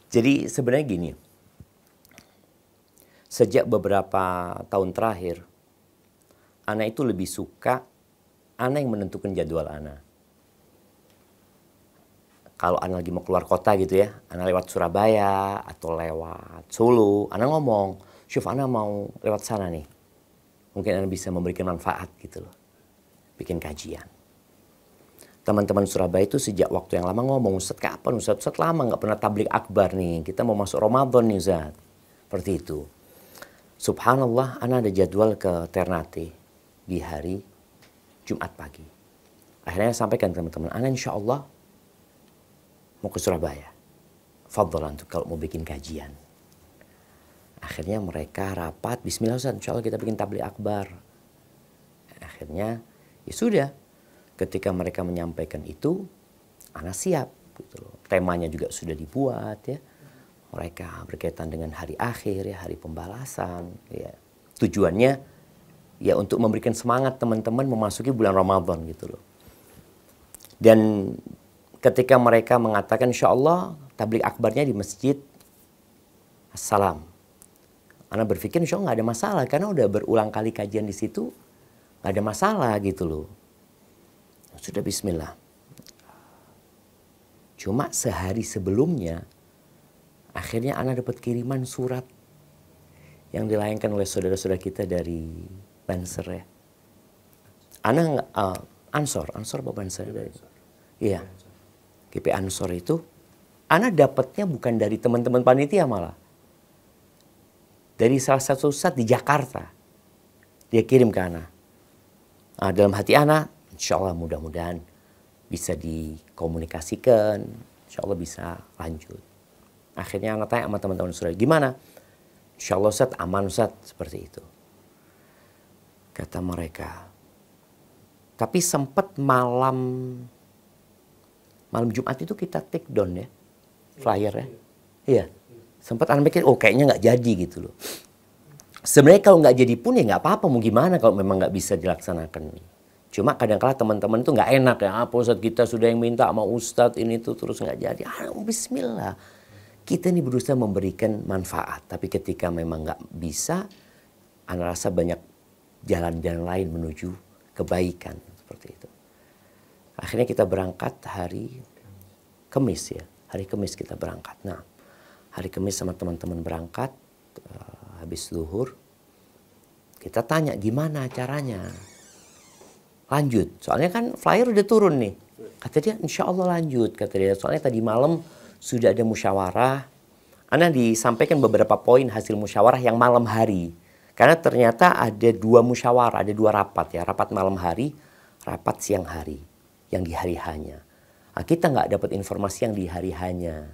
Jadi sebenarnya gini, sejak beberapa tahun terakhir, Ana itu lebih suka Ana yang menentukan jadwal Ana. Kalau Ana lagi mau keluar kota gitu ya, Ana lewat Surabaya atau lewat Solo, Ana ngomong, Syuf Ana mau lewat sana nih. Mungkin Ana bisa memberikan manfaat gitu loh. Bikin kajian. Teman-teman Surabaya itu sejak waktu yang lama ngomong, Ustadz kapan Ustadz? Ustadz lama nggak pernah tablik akbar nih. Kita mau masuk Ramadan nih Ustadz. Seperti itu. Subhanallah, Ana ada jadwal ke Ternate di hari Jumat pagi. Akhirnya saya sampaikan ke teman-teman, Ana insya Allah mau ke Surabaya. Fadzalan tuh kalau mau bikin kajian. Akhirnya mereka rapat, bismillah Ustaz, insya Allah kita bikin tablik akbar. Akhirnya, ya sudah. Ketika mereka menyampaikan itu, Ana siap. Gitu loh. Temanya juga sudah dibuat ya. Mereka berkaitan dengan hari akhir ya, hari pembalasan. Ya. Tujuannya ya untuk memberikan semangat teman-teman memasuki bulan Ramadan gitu loh. Dan ketika mereka mengatakan insya Allah tablik akbarnya di masjid Assalam. Ana berpikir insya Allah nggak ada masalah karena udah berulang kali kajian di situ, nggak ada masalah gitu loh. Sudah bismillah. Cuma sehari sebelumnya akhirnya Ana dapat kiriman surat yang dilayangkan oleh saudara-saudara kita dari Banser ya. Ana Ansor apa Banser dari? Iya. GP Ansor itu Ana dapatnya bukan dari teman-teman panitia malah. Dari salah satu ustadz di Jakarta. Dia kirim ke Ana. Nah, dalam hati Ana, insya Allah mudah-mudahan bisa dikomunikasikan. Insya Allah bisa lanjut. Akhirnya Ana tanya sama teman-teman saudara, gimana? Insya Allah Ustadz, aman Ustadz. Seperti itu. Kata mereka. Tapi sempat malam Jumat itu kita take down ya. Flyer ya. Iya. Sempat Ana mikir, oh kayaknya nggak jadi gitu loh. Sebenarnya kalau nggak jadi pun ya nggak apa-apa. Mau gimana kalau memang nggak bisa dilaksanakan. Cuma kadang-kala teman-teman itu nggak enak ya. Apa Ustadz kita sudah yang minta sama Ustadz ini tuh terus nggak jadi. Bismillah. Kita ini berusaha memberikan manfaat. Tapi ketika memang nggak bisa, Ana rasa banyak jalan-jalan lain menuju kebaikan. Seperti itu. Akhirnya kita berangkat hari Kamis ya. Hari Kamis kita berangkat. Nah, hari Kamis sama teman-teman berangkat. Habis zuhur. Kita tanya gimana caranya. Lanjut. Soalnya kan flyer udah turun nih. Kata dia insya Allah lanjut. Kata dia soalnya tadi malam sudah ada musyawarah. Ana disampaikan beberapa poin hasil musyawarah yang malam hari. Karena ternyata ada 2 musyawarah, ada 2 rapat ya. Rapat malam hari, rapat siang hari. Yang di hari hanya. Nah, kita nggak dapat informasi yang di hari hanya.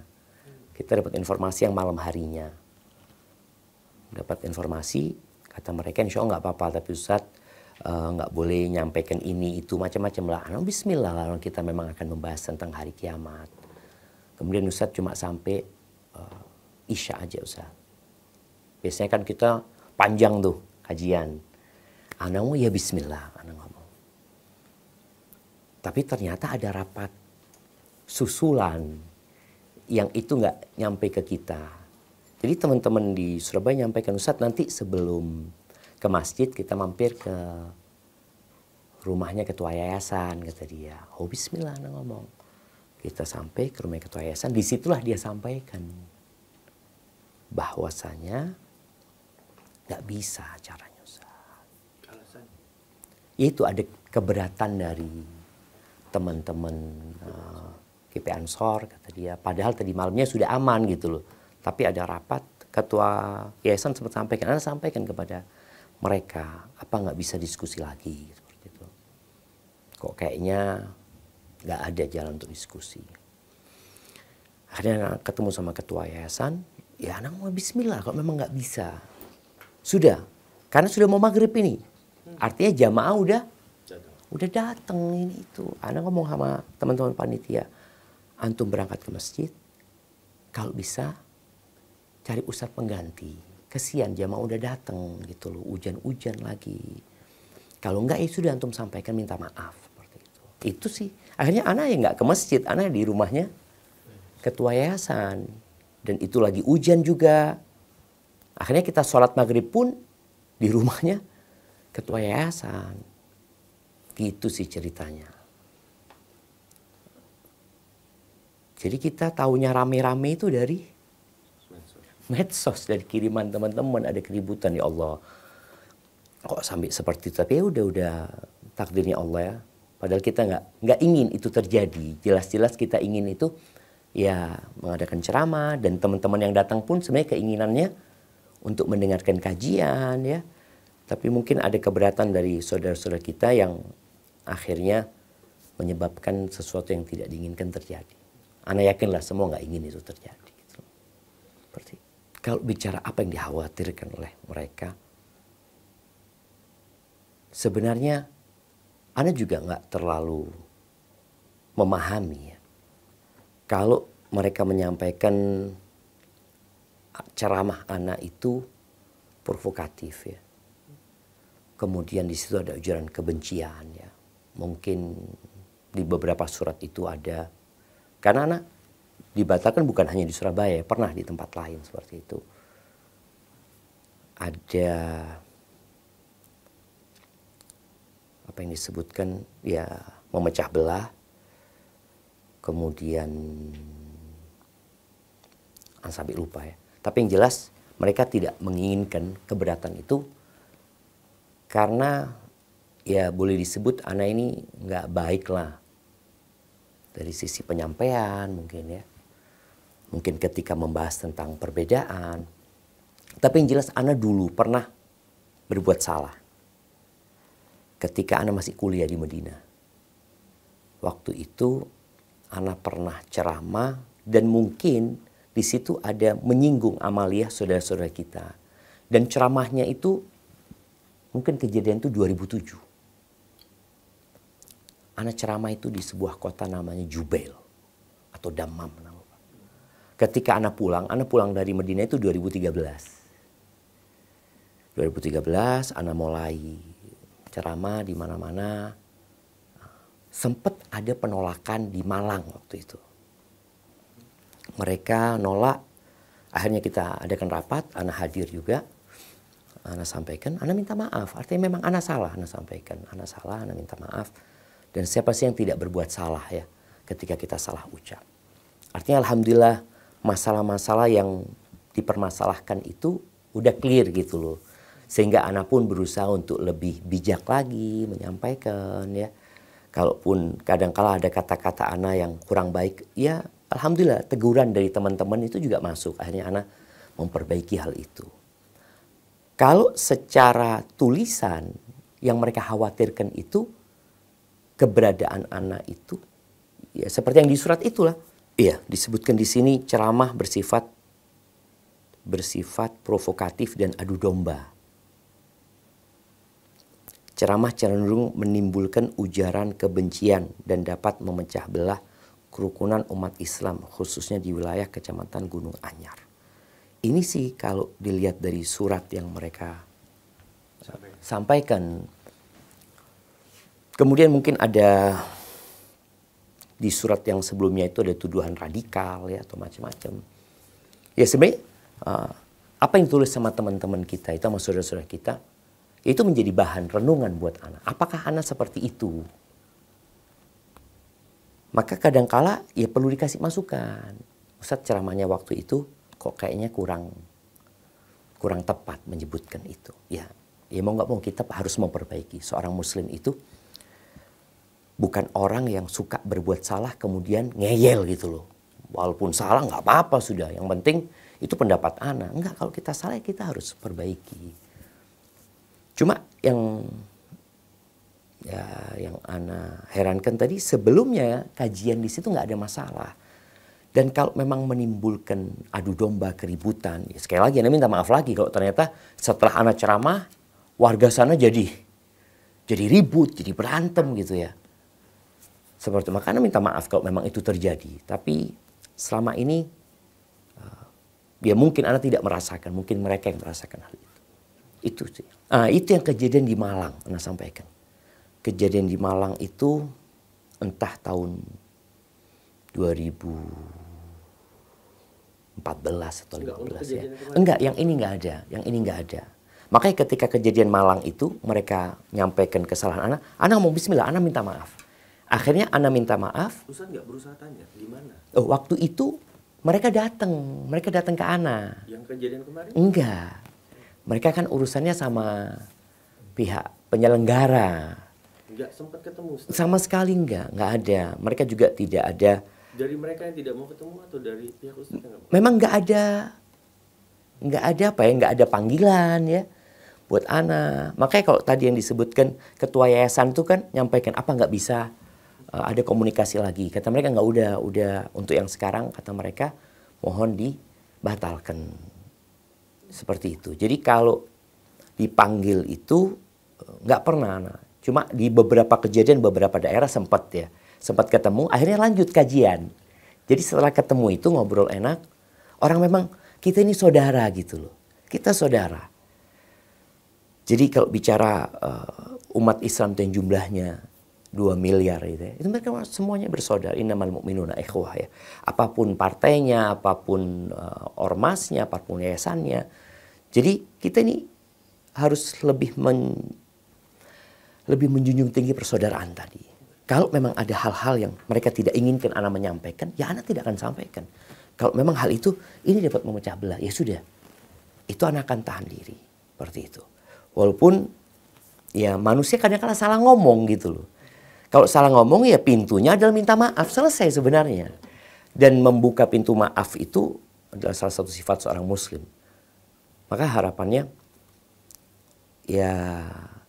Kita dapat informasi yang malam harinya. Dapat informasi, kata mereka insya Allah nggak apa-apa. Tapi Ustadz nggak boleh nyampaikan ini, itu, macam-macam lah. Nah, bismillah lah kita memang akan membahas tentang hari kiamat. Kemudian Ustadz cuma sampai Isya aja Ustadz. Biasanya kan kita panjang tuh kajian. Ana mau ya bismillah. Ana ngomong. Tapi ternyata ada rapat susulan yang itu nggak nyampe ke kita. Jadi teman-teman di Surabaya nyampaikan Ustadz nanti sebelum ke masjid kita mampir ke rumahnya ketua yayasan kata dia. Oh bismillah Ana ngomong. Kita sampai ke rumah ketua yayasan, disitulah dia sampaikan bahwasanya nggak bisa caranya Ustaz. Itu ada keberatan dari teman-teman GP Ansor kata dia. Padahal tadi malamnya sudah aman gitu loh. Tapi ada rapat ketua yayasan sempat sampaikan, Ana sampaikan kepada mereka, apa nggak bisa diskusi lagi seperti itu. Kok kayaknya nggak ada jalan untuk diskusi. Akhirnya ketemu sama ketua yayasan, ya anak mau bismillah kalau memang nggak bisa. Sudah, karena sudah mau maghrib ini. Artinya jamaah udah datang ini itu. Anak ngomong sama teman-teman panitia, antum berangkat ke masjid, kalau bisa cari ustadz pengganti. Kesian jamaah udah datang gitu loh, hujan-hujan lagi. Kalau enggak ya sudah antum sampaikan minta maaf seperti itu. Itu sih. Akhirnya anak ya nggak ke masjid, anak di rumahnya ketua yayasan. Dan itu lagi hujan juga. Akhirnya kita sholat maghrib pun di rumahnya ketua yayasan. Gitu sih ceritanya. Jadi kita taunya rame-rame itu dari medsos, dari kiriman teman-teman, ada keributan, ya Allah. Kok sampai seperti itu? Tapi ya udah takdirnya Allah ya. Padahal kita nggak ingin itu terjadi. Jelas-jelas kita ingin itu ya mengadakan ceramah, dan teman-teman yang datang pun sebenarnya keinginannya untuk mendengarkan kajian ya. Tapi mungkin ada keberatan dari saudara-saudara kita yang akhirnya menyebabkan sesuatu yang tidak diinginkan terjadi. Ana yakinlah semua nggak ingin itu terjadi. Seperti kalau bicara apa yang dikhawatirkan oleh mereka, sebenarnya Ana juga nggak terlalu memahami ya. Kalau mereka menyampaikan ceramah Ana itu provokatif ya. Kemudian di situ ada ujaran kebencian ya. Mungkin di beberapa surat itu ada. Karena Ana dibatalkan bukan hanya di Surabaya, pernah di tempat lain seperti itu. Ada apa yang disebutkan ya memecah belah. Kemudian Ana sampai lupa ya. Tapi yang jelas mereka tidak menginginkan keberatan itu karena ya boleh disebut Ana ini nggak baik lah. Dari sisi penyampaian mungkin ya. Mungkin ketika membahas tentang perbedaan. Tapi yang jelas Ana dulu pernah berbuat salah. Ketika Ana masih kuliah di Medina. Waktu itu Ana pernah ceramah dan mungkin di situ ada menyinggung amaliyah saudara-saudara kita. Dan ceramahnya itu mungkin kejadian itu 2007. Ana ceramah itu di sebuah kota namanya Jubail atau Dammam. Ketika Ana pulang dari Medina itu 2013. 2013 Ana mulai ceramah di mana-mana. Sempat ada penolakan di Malang waktu itu. Mereka nolak, akhirnya kita adakan rapat, Ana hadir juga. Ana sampaikan, Ana minta maaf. Artinya memang Ana salah, Ana sampaikan. Ana salah, Ana minta maaf. Dan siapa sih yang tidak berbuat salah ya ketika kita salah ucap. Artinya alhamdulillah masalah-masalah yang dipermasalahkan itu udah clear gitu loh. Sehingga Ana pun berusaha untuk lebih bijak lagi menyampaikan ya. Kalaupun kadang-kala ada kata-kata Ana yang kurang baik, ya alhamdulillah teguran dari teman-teman itu juga masuk. Akhirnya Ana memperbaiki hal itu. Kalau secara tulisan yang mereka khawatirkan itu keberadaan Ana itu ya seperti yang di surat itulah. Iya, disebutkan di sini ceramah bersifat provokatif dan adu domba. Ceramah cenderung menimbulkan ujaran kebencian dan dapat memecah belah kerukunan umat Islam khususnya di wilayah Kecamatan Gunung Anyar. Ini sih kalau dilihat dari surat yang mereka sampaikan. Kemudian mungkin ada di surat yang sebelumnya itu ada tuduhan radikal ya atau macam-macam. Ya sebenarnya apa yang ditulis sama teman-teman kita itu sama saudara-saudara kita itu menjadi bahan renungan buat Ana. Apakah Ana seperti itu? Maka kadangkala ya perlu dikasih masukan. Ustadz ceramahnya waktu itu kok kayaknya kurang tepat menyebutkan itu. Ya mau nggak mau kita harus memperbaiki. Seorang muslim itu bukan orang yang suka berbuat salah kemudian ngeyel gitu loh. Walaupun salah nggak apa-apa sudah. Yang penting itu pendapat Ana. Enggak, kalau kita salah kita harus perbaiki. Cuma yang Ana herankan tadi sebelumnya kajian di situ nggak ada masalah. Dan kalau memang menimbulkan adu domba, keributan, ya sekali lagi Ana minta maaf lagi kalau ternyata setelah Ana ceramah warga sana jadi ribut, jadi berantem gitu ya. Seperti itu. Makanya minta maaf kalau memang itu terjadi. Tapi selama ini ya mungkin Ana tidak merasakan, mungkin mereka yang merasakan hal itu. Itu sih. Itu yang kejadian di Malang, Ana sampaikan. Kejadian di Malang itu entah tahun 2000 14 atau 15 ya. kejadian kemarin? Enggak, yang ini enggak ada. Yang ini enggak ada. Makanya ketika kejadian Malang itu, mereka nyampaikan kesalahan Ana ngomong bismillah, Ana minta maaf. Akhirnya Ana minta maaf. Ustaz nggak berusaha tanya, gimana? Oh, waktu itu mereka datang ke Ana. Yang kejadian kemarin? Enggak. Mereka kan urusannya sama pihak penyelenggara. Nggak sempat ketemu, Ustaz? Sama sekali enggak ada. Mereka juga tidak ada. Dari mereka yang tidak mau ketemu atau dari pihak Ustaz yang nggak mau? Memang enggak ada enggak ada panggilan ya buat Ana. Makanya kalau tadi yang disebutkan ketua yayasan itu kan nyampaikan apa nggak bisa ada komunikasi lagi. Kata mereka nggak udah untuk yang sekarang kata mereka mohon dibatalkan. Seperti itu. Jadi kalau dipanggil itu nggak pernah Ana. Cuma di beberapa kejadian beberapa daerah sempat ketemu, akhirnya lanjut kajian. Jadi setelah ketemu itu ngobrol enak, orang memang kita ini saudara gitu loh. Kita saudara. Jadi kalau bicara umat Islam yang jumlahnya 2 miliar itu mereka semuanya bersaudara. Innamal mu'minuna ikhwah ya. Apapun partainya, apapun ormasnya, apapun yayasannya. Jadi kita ini harus lebih menjunjung tinggi persaudaraan tadi. Kalau memang ada hal-hal yang mereka tidak inginkan Ana menyampaikan, ya Ana tidak akan sampaikan. Kalau memang hal itu ini dapat memecah belah, ya sudah. Itu Ana akan tahan diri. Seperti itu. Walaupun ya manusia kadang-kadang salah ngomong gitu loh. Kalau salah ngomong ya pintunya adalah minta maaf. Selesai sebenarnya. Dan membuka pintu maaf itu adalah salah satu sifat seorang muslim. Maka harapannya ya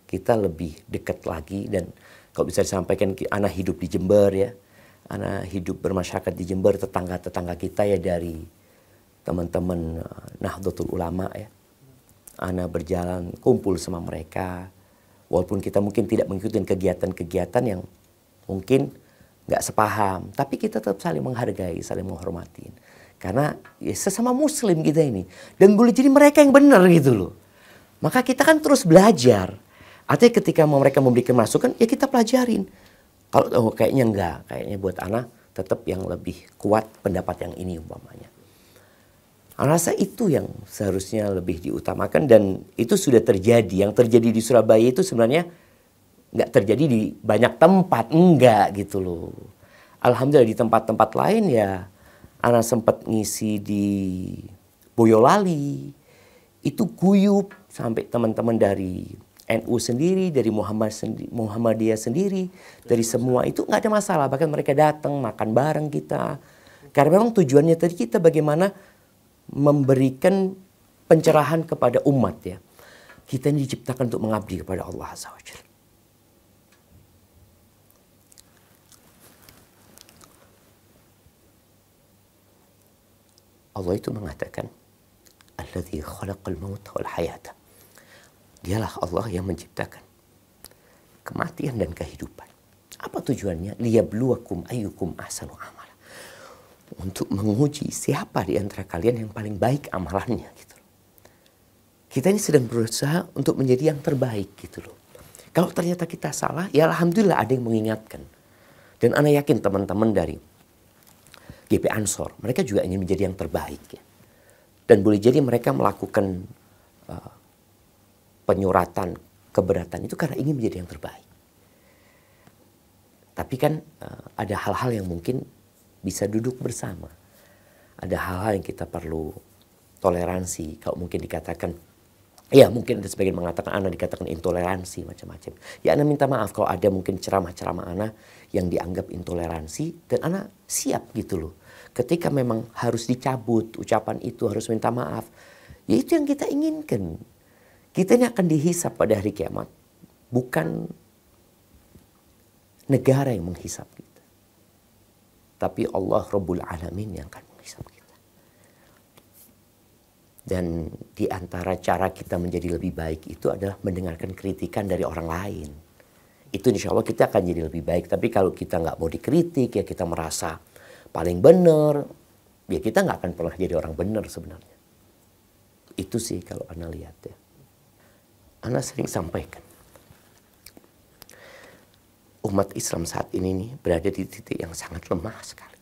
kita lebih dekat lagi. Dan kalau bisa disampaikan Ana hidup di Jember ya. Ana hidup bermasyarakat di Jember, tetangga-tetangga kita ya dari teman-teman Nahdlatul Ulama ya. Ana berjalan kumpul sama mereka. Walaupun kita mungkin tidak mengikuti kegiatan-kegiatan yang mungkin nggak sepaham. Tapi kita tetap saling menghargai, saling menghormati. Karena ya sesama muslim kita ini. Dan boleh jadi mereka yang benar gitu loh. Maka kita kan terus belajar. Artinya ketika mereka memberikan masukan, ya kita pelajarin. Kalau kayaknya enggak, kayaknya buat Ana tetap yang lebih kuat pendapat yang ini umpamanya. Ana rasa itu yang seharusnya lebih diutamakan dan itu sudah terjadi. Yang terjadi di Surabaya itu sebenarnya nggak terjadi di banyak tempat, enggak gitu loh. Alhamdulillah di tempat-tempat lain ya Ana sempat ngisi di Boyolali. Itu guyup sampai teman-teman dari NU sendiri, dari Muhammadiyah sendiri, dari semua itu nggak ada masalah. Bahkan mereka datang makan bareng kita. Karena memang tujuannya tadi kita bagaimana memberikan pencerahan kepada umat ya. Kita ini diciptakan untuk mengabdi kepada Allah Azza wa Jalla. Allah itu mengatakan, Alladzi khalaqal mauta wal hayata. Dialah Allah yang menciptakan kematian dan kehidupan. Apa tujuannya? Liyabluwakum ayyukum ahsanu amala. Untuk menguji siapa di antara kalian yang paling baik amalannya gitu. Kita ini sedang berusaha untuk menjadi yang terbaik gitu loh. Kalau ternyata kita salah, ya alhamdulillah ada yang mengingatkan. Dan ana yakin teman-teman dari GP Ansor, mereka juga ingin menjadi yang terbaik ya. Dan boleh jadi mereka melakukan penyuratan keberatan itu karena ingin menjadi yang terbaik. Tapi kan ada hal-hal yang mungkin bisa duduk bersama. Ada hal-hal yang kita perlu toleransi. Kalau mungkin dikatakan, ya mungkin ada sebagian mengatakan Ana dikatakan intoleransi macam-macam. Ya Ana minta maaf kalau ada mungkin ceramah-ceramah Ana yang dianggap intoleransi. Dan Ana siap gitu loh. Ketika memang harus dicabut ucapan itu, harus minta maaf. Ya itu yang kita inginkan. Kita ini akan dihisap pada hari kiamat. Bukan negara yang menghisap kita. Tapi Allah Rabbul Alamin yang akan menghisap kita. Dan di antara cara kita menjadi lebih baik itu adalah mendengarkan kritikan dari orang lain. Itu insya Allah kita akan jadi lebih baik. Tapi kalau kita nggak mau dikritik, ya kita merasa paling benar, ya kita nggak akan pernah jadi orang benar sebenarnya. Itu sih kalau Ana lihat ya. Ana sering sampaikan. Umat Islam saat ini nih berada di titik yang sangat lemah sekali.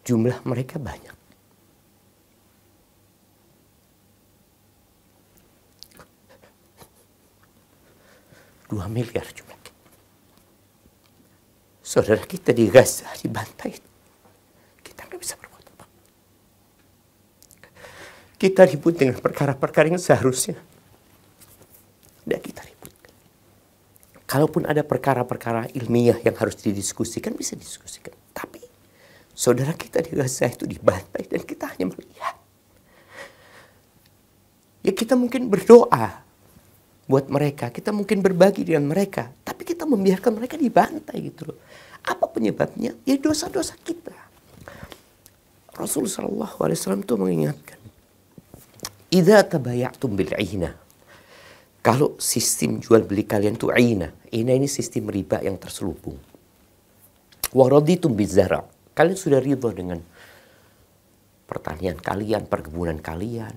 jumlah mereka banyak. Dua miliar jumlah. Saudara kita di Gaza dibantai. Kita nggak bisa berbuat apa. Kita ribut dengan perkara-perkara yang seharusnya tidak kita ribut. Kalaupun ada perkara-perkara ilmiah yang harus didiskusikan, bisa didiskusikan. Tapi saudara kita di Gaza itu dibantai dan kita hanya melihat. Ya kita mungkin berdoa buat mereka, kita mungkin berbagi dengan mereka, tapi kita membiarkan mereka dibantai gitu loh. Apa penyebabnya? Ya dosa-dosa kita. Rasulullah SAW itu mengingatkan, idza tabaya'tum bil 'ainah. Kalau sistem jual beli kalian itu 'ainah. 'Ainah ini sistem riba yang terselubung. Wa raditum bizara'. Kalian sudah ridho dengan pertanian kalian, perkebunan kalian,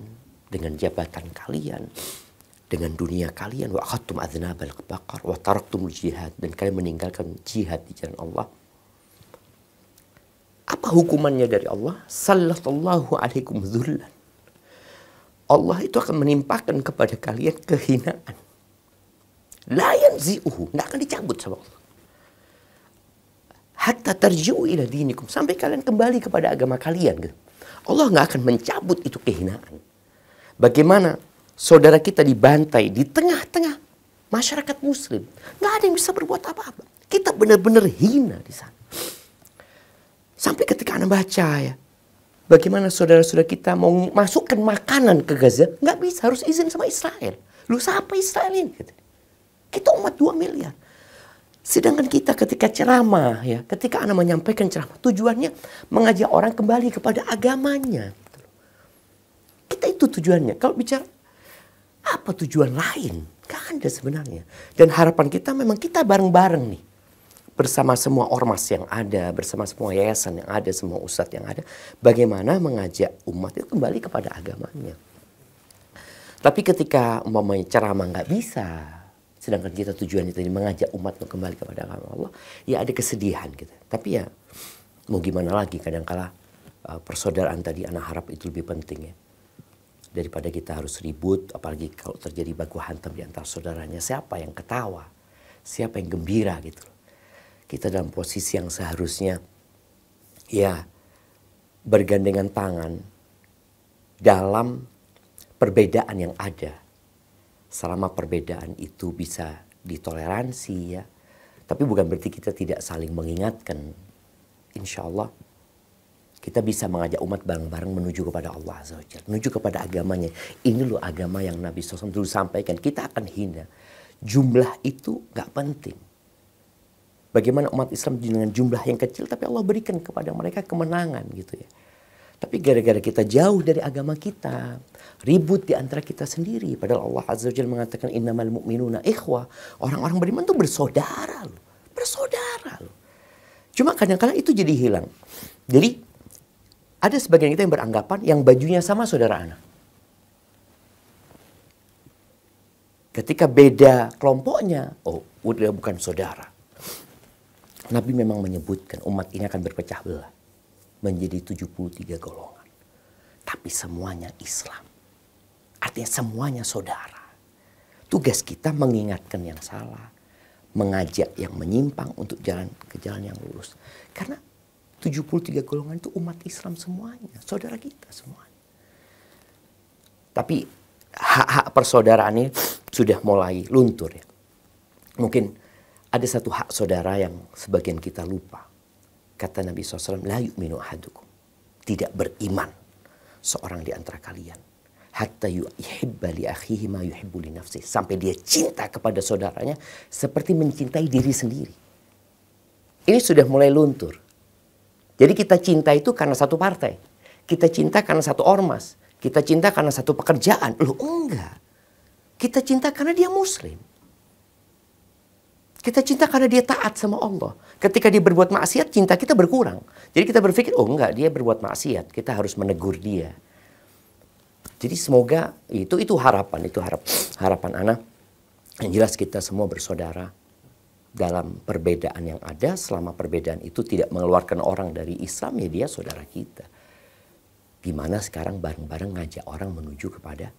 dengan jabatan kalian, dengan dunia kalian, wa akhadtum adznabal baqar wa taraktumul jihad, dan kalian meninggalkan jihad di jalan Allah. Apa hukumannya dari Allah? Sallallahu alaikum dzullan. Allah itu akan menimpakan kepada kalian kehinaan. La yanzi'uhu, enggak akan dicabut sama Allah. Hatta tarji'u ila dinikum, sampai kalian kembali kepada agama kalian gitu. Allah enggak akan mencabut itu kehinaan. Bagaimana saudara kita dibantai di tengah-tengah masyarakat muslim. Nggak ada yang bisa berbuat apa-apa. Kita benar-benar hina di sana. Sampai ketika Anda baca ya, bagaimana saudara-saudara kita mau masukkan makanan ke Gaza, nggak bisa, harus izin sama Israel. Lu siapa Israel ini? Kita umat 2 miliar. Sedangkan kita ketika ceramah, ya, ketika Anda menyampaikan ceramah, tujuannya mengajak orang kembali kepada agamanya. Kita itu tujuannya. Kalau bicara apa tujuan lain? Gak ada sebenarnya. Dan harapan kita memang kita bareng-bareng nih. Bersama semua ormas yang ada, bersama semua yayasan yang ada, semua ustadz yang ada. Bagaimana mengajak umat itu kembali kepada agamanya. Tapi ketika umpamanya ceramah gak bisa, sedangkan kita tujuannya tadi mengajak umat kembali kepada agama Allah, ya ada kesedihan gitu. Tapi ya mau gimana lagi, kadang-kala persaudaraan tadi anak harap itu lebih penting ya. Daripada kita harus ribut, apalagi kalau terjadi baku hantam di antara saudaranya. Siapa yang ketawa? Siapa yang gembira gitu. Kita dalam posisi yang seharusnya ya bergandengan tangan dalam perbedaan yang ada. Selama perbedaan itu bisa ditoleransi ya. Tapi bukan berarti kita tidak saling mengingatkan. Insya Allah kita bisa mengajak umat bareng-bareng menuju kepada Allah Azza wa Jalla, menuju kepada agamanya. Ini loh agama yang Nabi SAW dulu sampaikan. Kita akan hina. Jumlah itu gak penting. Bagaimana umat Islam dengan jumlah yang kecil, tapi Allah berikan kepada mereka kemenangan gitu ya. Tapi gara-gara kita jauh dari agama kita, ribut di antara kita sendiri. Padahal Allah Azza wa Jalla mengatakan innamal mu'minuna ikhwah. Orang-orang beriman itu bersaudara loh. Bersaudara loh. Cuma kadang-kadang itu jadi hilang. Jadi ada sebagian kita yang beranggapan yang bajunya sama saudara anak. Ketika beda kelompoknya, oh udah bukan saudara. Nabi memang menyebutkan umat ini akan berpecah belah menjadi 73 golongan. Tapi semuanya Islam. Artinya semuanya saudara. Tugas kita mengingatkan yang salah, mengajak yang menyimpang untuk jalan ke jalan yang lurus. Karena 73 golongan itu umat Islam semuanya, saudara kita semuanya. Tapi hak-hak persaudaraan ini sudah mulai luntur ya. Mungkin ada satu hak saudara yang sebagian kita lupa. Kata Nabi SAW, la yu'minu ahadukum. Tidak beriman seorang di antara kalian. Hatta yuhibba li akhihi ma yuhibbu li nafsihi. Sampai dia cinta kepada saudaranya seperti mencintai diri sendiri. Ini sudah mulai luntur. Jadi kita cinta itu karena satu partai. Kita cinta karena satu ormas. Kita cinta karena satu pekerjaan. Loh enggak. Kita cinta karena dia muslim. Kita cinta karena dia taat sama Allah. Ketika dia berbuat maksiat, cinta kita berkurang. Jadi kita berpikir, oh enggak, dia berbuat maksiat. Kita harus menegur dia. Jadi semoga itu harapan. Itu harapan anak. Yang jelas kita semua bersaudara. dalam perbedaan yang ada, selama perbedaan itu tidak mengeluarkan orang dari Islam, ya dia saudara kita. Gimana sekarang bareng-bareng ngajak orang menuju kepada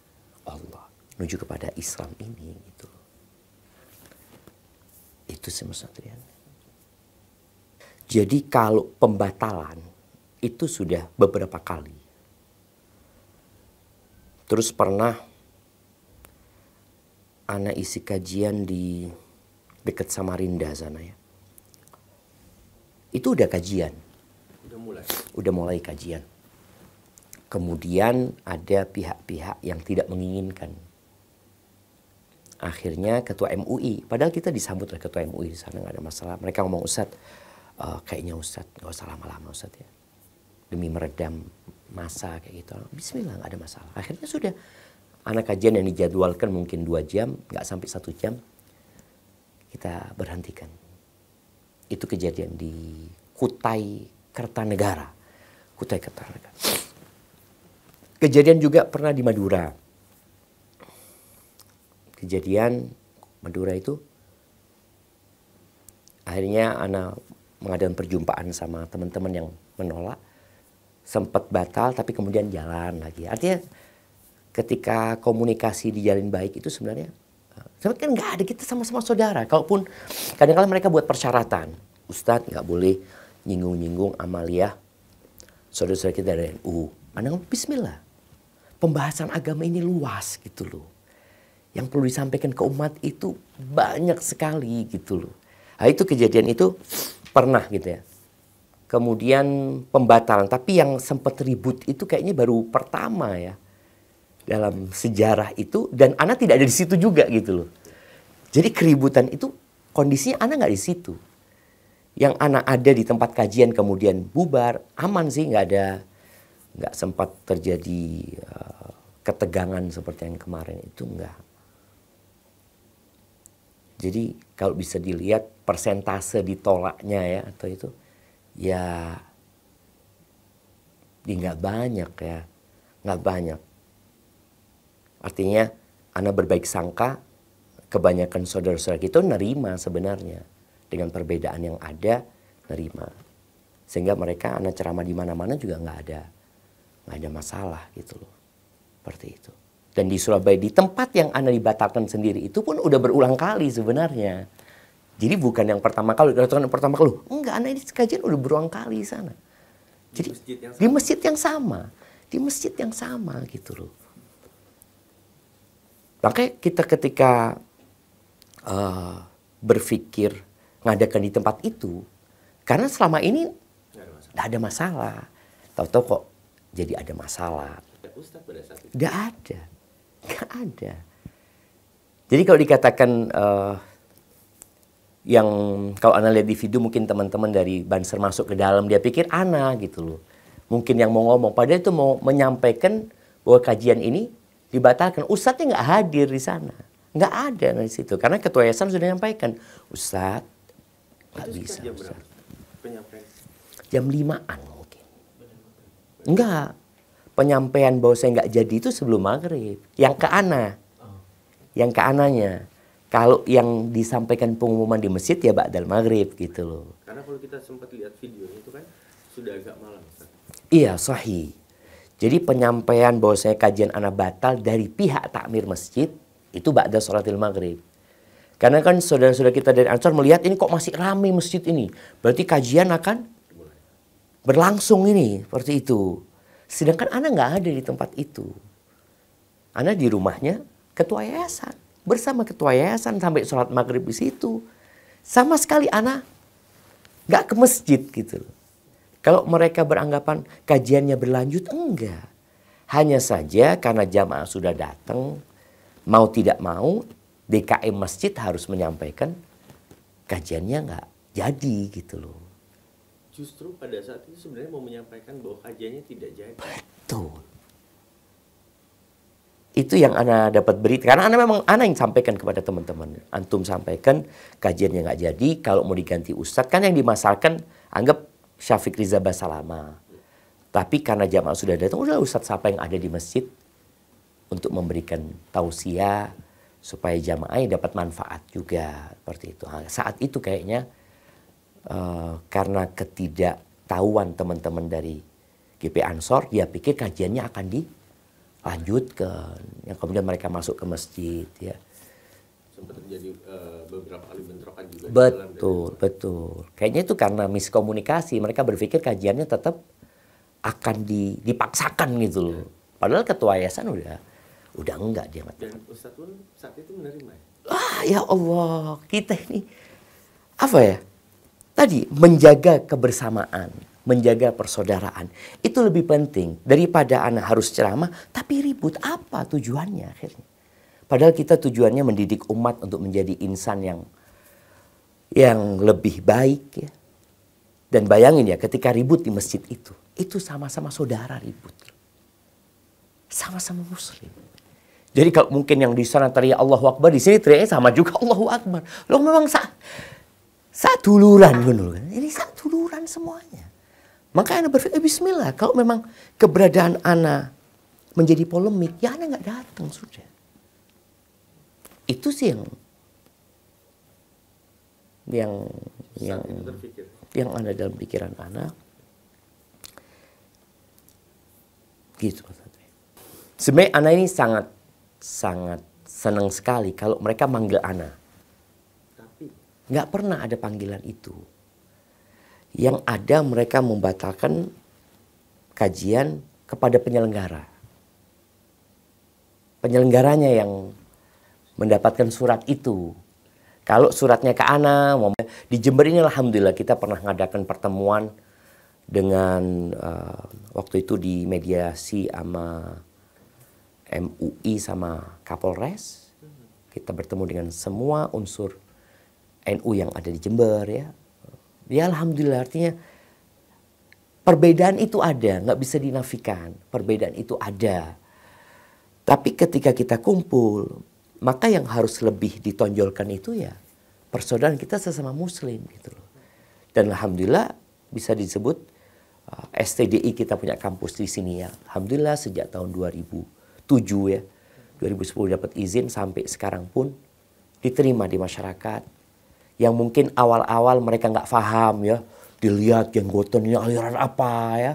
Allah, menuju kepada Islam ini gitu. Itu sih Mas Adrian. Jadi kalau pembatalan itu sudah beberapa kali. Terus pernah ana isi kajian di dekat Samarinda sana ya. Itu udah kajian. Udah mulai kajian. Kemudian ada pihak-pihak yang tidak menginginkan. Akhirnya ketua MUI, padahal kita disambut oleh ketua MUI di sana, nggak ada masalah. Mereka ngomong, Ustadz, kayaknya Ustadz nggak usah lama-lama Ustadz ya, demi meredam masa kayak gitu. Bismillah, nggak ada masalah. Akhirnya sudah, anak kajian yang dijadwalkan mungkin 2 jam, nggak sampai 1 jam, kita berhentikan. Itu kejadian di Kutai Kertanegara. Kutai Kertanegara. Kejadian juga pernah di Madura. Kejadian Madura itu akhirnya ana mengadakan perjumpaan sama teman-teman yang menolak, sempat batal tapi kemudian jalan lagi. Artinya ketika komunikasi dijalin baik itu sebenarnya kan nggak ada, kita sama-sama saudara. Kalaupun kadang-kadang mereka buat persyaratan, Ustadz nggak boleh nyinggung-nyinggung amaliyah saudara-saudara kita dari NU. Anda ngomong Bismillah. Pembahasan agama ini luas gitu loh. Yang perlu disampaikan ke umat itu banyak sekali gitu loh. Nah, itu kejadian itu pernah gitu ya. Kemudian pembatalan, tapi yang sempat ribut itu kayaknya baru pertama ya dalam sejarah itu, dan Ana tidak ada di situ juga gitu loh. Jadi keributan itu kondisinya Ana nggak di situ. Yang Ana ada di tempat kajian kemudian bubar, aman sih, nggak sempat terjadi ketegangan seperti yang kemarin itu, enggak. Jadi kalau bisa dilihat persentase ditolaknya ya atau itu ya nggak banyak ya, nggak banyak. Artinya Ana berbaik sangka, kebanyakan saudara-saudara kita nerima sebenarnya dengan perbedaan yang ada, nerima. Sehingga mereka Ana ceramah di mana-mana juga nggak ada masalah gitu loh. Seperti itu. Dan di Surabaya, di tempat yang Ana dibatalkan sendiri itu pun udah berulang kali sebenarnya. Jadi bukan yang pertama kali, enggak, Ana ini kajian udah berulang kali di sana. Jadi di masjid yang sama. Di masjid yang sama gitu loh. Makanya kita ketika berpikir ngadakan di tempat itu, karena selama ini nggak ada masalah. Tahu-tahu kok jadi ada masalah. Nggak ada. Nggak ada. Jadi kalau dikatakan yang kalau Ana lihat di video mungkin teman-teman dari Banser masuk ke dalam, dia pikir Ana gitu loh. Mungkin yang mau ngomong, padahal itu mau menyampaikan bahwa kajian ini dibatalkan. Ustadznya nggak hadir di sana. Nggak ada di situ. Karena ketua yayasan sudah menyampaikan, Ustadz nggak bisa. Jam 5-an mungkin. Enggak. Penyampaian bahwa saya nggak jadi itu sebelum maghrib. Yang ke Ana. Yang ke Ananya. Kalau yang disampaikan pengumuman di masjid ya ba'dal maghrib gitu loh. Karena kalau kita sempat lihat videonya itu kan sudah agak malam. Ustaz. Iya, sahih. Jadi penyampaian bahwa saya kajian Ana batal dari pihak takmir masjid itu ba'da sholatil maghrib. Karena kan saudara-saudara kita dari Ansor melihat ini kok masih ramai masjid ini. Berarti kajian akan berlangsung ini, seperti itu. Sedangkan Ana nggak ada di tempat itu. Ana di rumahnya ketua yayasan. Bersama ketua yayasan sampai sholat maghrib di situ. Sama sekali Ana nggak ke masjid gitu. Kalau mereka beranggapan kajiannya berlanjut, enggak. Hanya saja karena jamaah sudah datang, mau tidak mau, DKM masjid harus menyampaikan kajiannya nggak jadi gitu loh. Justru pada saat itu sebenarnya mau menyampaikan bahwa kajiannya tidak jadi. Betul. Itu yang Ana dapat berita. Karena Ana memang Ana yang sampaikan kepada teman-teman. Antum sampaikan kajiannya nggak jadi, kalau mau diganti ustadz. Kan yang dimasalkan anggap Syafiq Riza Basalama. Tapi karena jamaah sudah datang, udah ustadz siapa yang ada di masjid untuk memberikan tausiah, supaya jamaahnya dapat manfaat juga seperti itu. Nah, saat itu kayaknya karena ketidaktahuan teman-teman dari GP Ansor, dia pikir kajiannya akan dilanjutkan. Yang kemudian mereka masuk ke masjid, ya. Sempat terjadi beberapa kali bentrokan juga. Betul. Kayaknya itu karena miskomunikasi. Mereka berpikir kajiannya tetap akan dipaksakan gitu loh. Padahal ketua yayasan udah enggak dia. Dan Ustadz pun saat itu menerima ya? Ya Allah, kita ini apa ya? Tadi menjaga kebersamaan, menjaga persaudaraan. Itu lebih penting daripada anak harus ceramah tapi ribut. Apa tujuannya akhirnya? Padahal kita tujuannya mendidik umat untuk menjadi insan yang lebih baik ya. Dan bayangin ya, ketika ribut di masjid itu sama-sama saudara ribut. Sama-sama muslim. Jadi kalau mungkin yang di sana teriak Allahu Akbar, di sini teriaknya sama juga Allahu Akbar. Loh memang saduluran gitu kan. Ini saduluran semuanya. Maka anak berpikir bismillah, kalau memang keberadaan anak menjadi polemik, ya anak nggak datang sudah. Itu sih yang ada dalam pikiran anak. Gitu maksudnya. Sebenarnya anak ini sangat senang sekali kalau mereka manggil anak. Tapi nggak pernah ada panggilan itu. Yang ada mereka membatalkan kajian kepada penyelenggara. Penyelenggaranya yang mendapatkan surat itu. Kalau suratnya ke Ana, di Jember ini alhamdulillah kita pernah ngadakan pertemuan dengan waktu itu di mediasi sama MUI sama Kapolres. Kita bertemu dengan semua unsur NU yang ada di Jember ya. Ya alhamdulillah, artinya perbedaan itu ada, nggak bisa dinafikan. Perbedaan itu ada. Tapi ketika kita kumpul, maka yang harus lebih ditonjolkan itu ya persaudaraan kita sesama muslim gitu loh. Dan alhamdulillah bisa disebut STDI kita punya kampus di sini ya. Alhamdulillah sejak tahun 2007 ya. 2010 dapat izin sampai sekarang pun diterima di masyarakat. Yang mungkin awal-awal mereka nggak paham ya. Dilihat jenggotan ini aliran apa ya.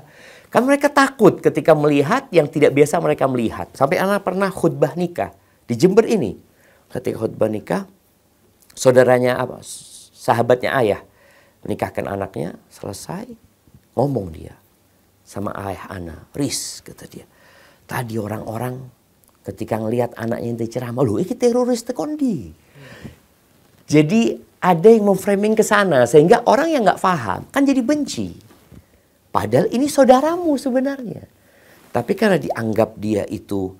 Kan mereka takut ketika melihat yang tidak biasa mereka melihat. Sampai anak pernah khutbah nikah di Jember ini. Ketika khutbah nikah, saudaranya apa? Sahabatnya ayah menikahkan anaknya, selesai ngomong dia sama ayah anak, Riz kata dia. Tadi orang-orang ketika ngelihat anaknya yang ceramah, loh ini teroris tekondi. Jadi ada yang memframing ke sana sehingga orang yang nggak paham kan jadi benci. Padahal ini saudaramu sebenarnya. Tapi karena dianggap dia itu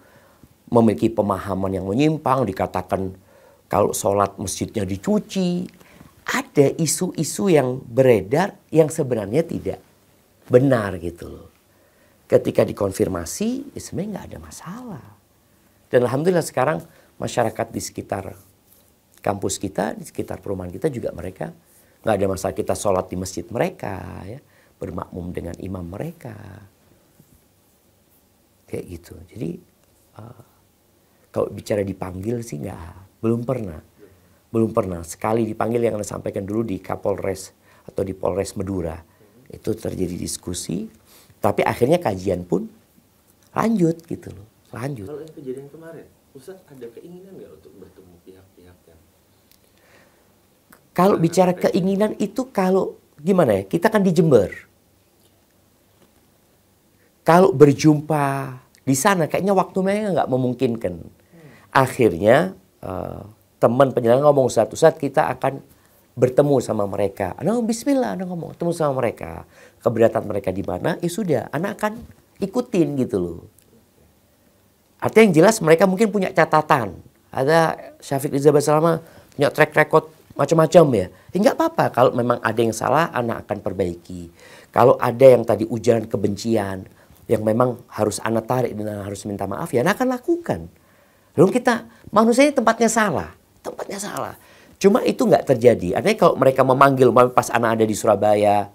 memiliki pemahaman yang menyimpang, dikatakan kalau sholat masjidnya dicuci. Ada isu-isu yang beredar yang sebenarnya tidak benar gitu loh. Ketika dikonfirmasi, ya sebenarnya nggak ada masalah. Dan alhamdulillah sekarang masyarakat di sekitar kampus kita, di sekitar perumahan kita juga mereka nggak ada masalah kita sholat di masjid mereka, ya, bermakmum dengan imam mereka, kayak gitu. Jadi kalau bicara dipanggil sih belum pernah. Sekali dipanggil yang Anda sampaikan dulu di Kapolres atau di Polres Madura itu terjadi diskusi, tapi akhirnya kajian pun lanjut gitu loh, lanjut. Kalau yang kejadian kemarin, Ustadz ada keinginan nggak untuk bertemu pihak-pihak yang kalau bicara keinginan itu kalau gimana ya, kita kan di Jember. Kalau berjumpa di sana kayaknya waktu mereka nggak memungkinkan. Akhirnya teman penyelenggara ngomong satu saat kita akan bertemu sama mereka. Anak bismillah, anak ngomong ketemu sama mereka. Keberatan mereka di mana? Ya sudah, anak akan ikutin gitu loh. Artinya yang jelas mereka mungkin punya catatan. Ada Syafiq Rizal Basalama punya track record macam-macam ya. Enggak apa-apa kalau memang ada yang salah anak akan perbaiki. Kalau ada yang tadi ujaran kebencian yang memang harus anak tarik dan harus minta maaf ya anak akan lakukan. Lalu kita manusia ini tempatnya salah. Cuma itu nggak terjadi. Artinya kalau mereka memanggil pas anak ada di Surabaya,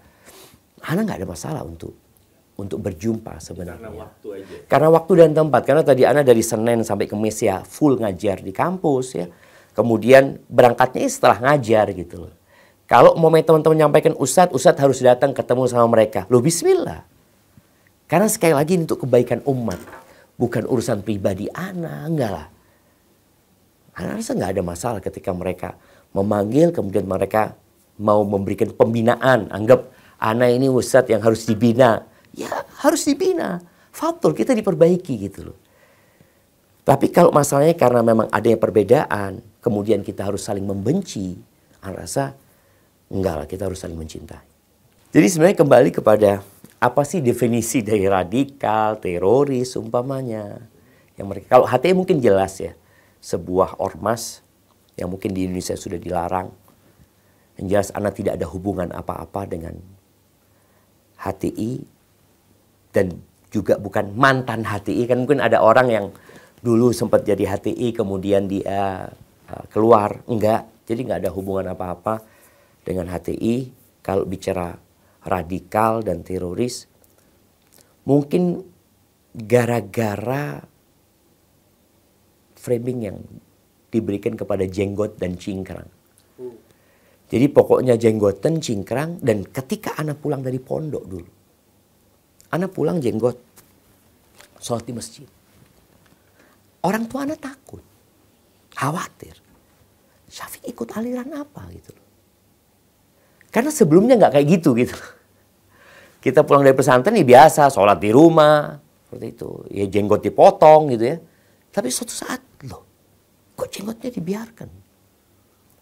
anak nggak ada masalah untuk untuk berjumpa Karena sebenarnya. waktu aja. Karena waktu dan tempat. Karena tadi Ana dari Senin sampai Kamis ya full ngajar di kampus ya. Kemudian berangkatnya setelah ngajar gitu loh. Kalau mau teman-teman nyampaikan Ustadz harus datang ketemu sama mereka. Loh bismillah. Karena sekali lagi untuk kebaikan umat. Bukan urusan pribadi Ana, enggak lah. Ana rasa nggak ada masalah ketika mereka memanggil, kemudian mereka mau memberikan pembinaan. Anggap Ana ini Ustadz yang harus dibina. Ya harus dibina. Fatul, kita diperbaiki gitu loh. Tapi kalau masalahnya karena memang adanya perbedaan, kemudian kita harus saling membenci, Ana rasa enggak lah, kita harus saling mencintai. Jadi sebenarnya kembali kepada apa sih definisi dari radikal, teroris, umpamanya. Yang mereka, kalau HTI mungkin jelas ya, sebuah ormas yang mungkin di Indonesia sudah dilarang. Yang jelas Ana tidak ada hubungan apa-apa dengan HTI dan juga bukan mantan HTI. Kan mungkin ada orang yang dulu sempat jadi HTI kemudian dia keluar. Enggak, jadi nggak ada hubungan apa-apa dengan HTI. Kalau bicara radikal dan teroris, mungkin gara-gara framing yang diberikan kepada jenggot dan cingkrang. Jadi pokoknya jenggotan, cingkrang, dan ketika Ana pulang dari pondok dulu, Ana pulang jenggot, sholat di masjid. Orang tua Ana takut, khawatir. Syafiq ikut aliran apa gitu loh. Karena sebelumnya nggak kayak gitu. Kita pulang dari pesantren ya biasa, sholat di rumah, seperti itu. Ya jenggot dipotong gitu ya. Tapi suatu saat, loh, kok jenggotnya dibiarkan?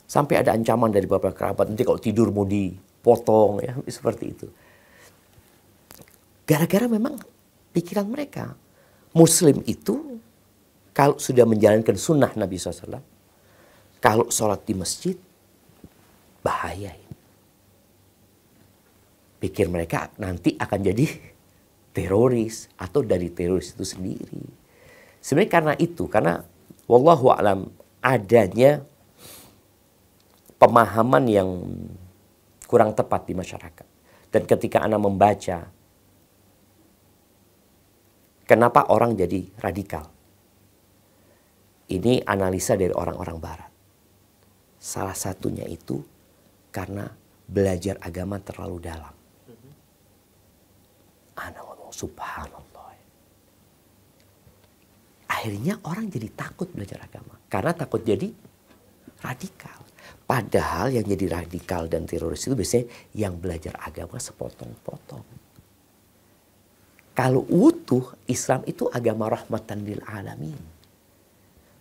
Sampai ada ancaman dari beberapa kerabat, nanti kalau tidur mau dipotong, ya seperti itu. Gara-gara memang pikiran mereka, Muslim itu kalau sudah menjalankan sunnah Nabi SAW, kalau sholat di masjid, bahaya. Pikir mereka nanti akan jadi teroris atau dari teroris itu sendiri. Sebenarnya karena itu, karena wallahu a'lam adanya pemahaman yang kurang tepat di masyarakat. Dan ketika Ana membaca, kenapa orang jadi radikal? Ini analisa dari orang-orang barat. Salah satunya itu karena belajar agama terlalu dalam. Ana ngomong subhanallah. Akhirnya orang jadi takut belajar agama. Karena takut jadi radikal. Padahal yang jadi radikal dan teroris itu biasanya yang belajar agama sepotong-potong. Kalau utuh, Islam itu agama rahmatan lil alamin.